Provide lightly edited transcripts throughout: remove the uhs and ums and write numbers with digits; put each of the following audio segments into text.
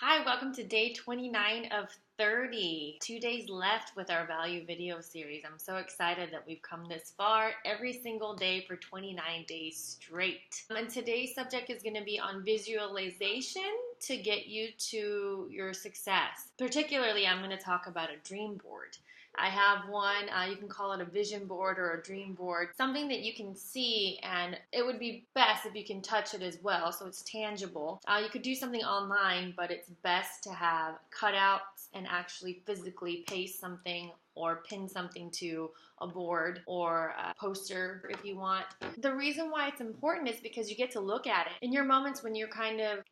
Hi, welcome to day 29 of 30. 2 days left with our value video series. I'm so excited that we've come this far every single day for 29 days straight. And today's subject is going to be on visualization to get you to your success. Particularly, I'm going to talk about a dream board. I have one, you can call it a vision board or a dream board, something that you can see, and it would be best if you can touch it as well, so it's tangible. You could do something online, but it's best to have cutouts and actually physically paste something or pin something to a board or a poster if you want. The reason why it's important is because you get to look at it. In your moments when your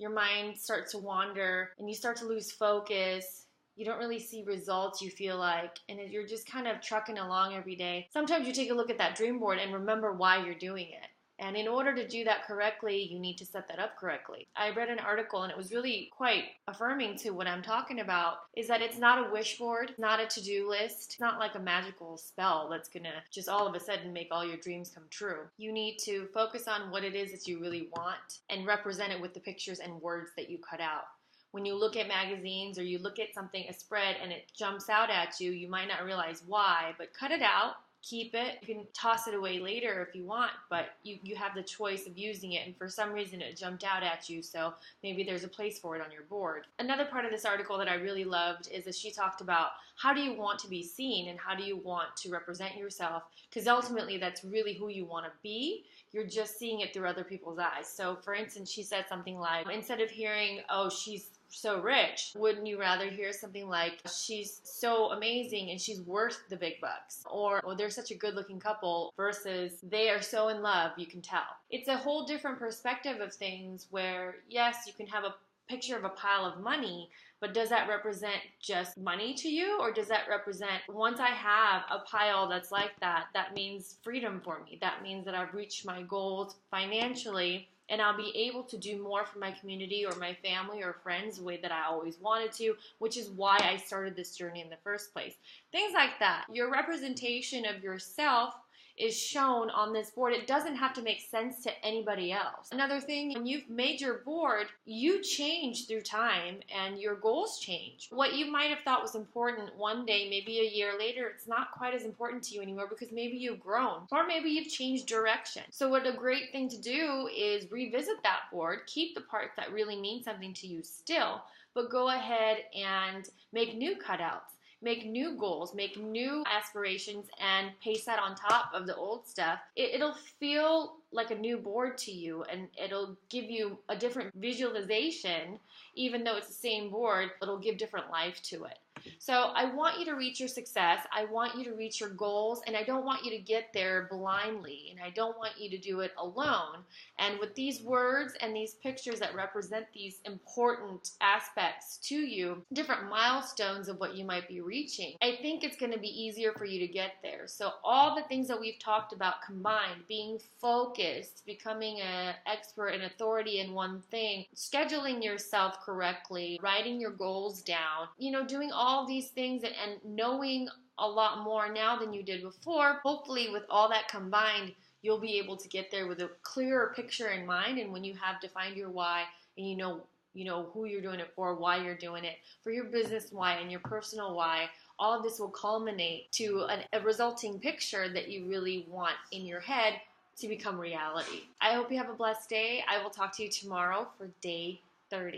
mind starts to wander and you start to lose focus, you don't really see results, you feel like, and you're just kind of trucking along every day. Sometimes you take a look at that dream board and remember why you're doing it. And in order to do that correctly, you need to set that up correctly. I read an article and it was really quite affirming to what I'm talking about, is that it's not a wish board, not a to-do list, it's not like a magical spell that's gonna just all of a sudden make all your dreams come true. You need to focus on what it is that you really want and represent it with the pictures and words that you cut out. When you look at magazines or you look at something, a spread, and it jumps out at you, you might not realize why, but cut it out, keep it. You can toss it away later if you want, but you have the choice of using it, and for some reason it jumped out at you, so maybe there's a place for it on your board. Another part of this article that I really loved is that she talked about how do you want to be seen and how do you want to represent yourself, because ultimately that's really who you want to be. You're just seeing it through other people's eyes. So for instance, she said something like, instead of hearing, oh, she's so rich, wouldn't you rather hear something like, she's so amazing and she's worth the big bucks? Or, oh, they're such a good looking couple, versus they are so in love, you can tell. It's a whole different perspective of things where, yes, you can have a picture of a pile of money, but does that represent just money to you? Or does that represent, once I have a pile that's like that, that means freedom for me. That means that I've reached my goals financially, and I'll be able to do more for my community or my family or friends the way that I always wanted to, which is why I started this journey in the first place. Things like that. Your representation of yourself is shown on this board. It doesn't have to make sense to anybody else. Another thing, when you've made your board, you change through time and your goals change. What you might have thought was important one day, maybe a year later, it's not quite as important to you anymore because maybe you've grown or maybe you've changed direction. So what a great thing to do is revisit that board, keep the parts that really mean something to you still, but go ahead and make new cutouts. Make new goals, make new aspirations, and paste that on top of the old stuff. It'll feel like a new board to you, and it'll give you a different visualization. Even though it's the same board, it'll give different life to it. So I want you to reach your success. I want you to reach your goals, and I don't want you to get there blindly, and I don't want you to do it alone. And with these words and these pictures that represent these important aspects to you, different milestones of what you might be reaching, I think it's going to be easier for you to get there. So all the things that we've talked about combined, being focused, becoming an expert and authority in one thing, scheduling yourself correctly, writing your goals down, doing all these things and knowing a lot more now than you did before. Hopefully with all that combined, you'll be able to get there with a clearer picture in mind. And when you have defined your why and you know who you're doing it for, why you're doing it, for your business why and your personal why, all of this will culminate to a resulting picture that you really want in your head to become reality. I hope you have a blessed day. I will talk to you tomorrow for day 30.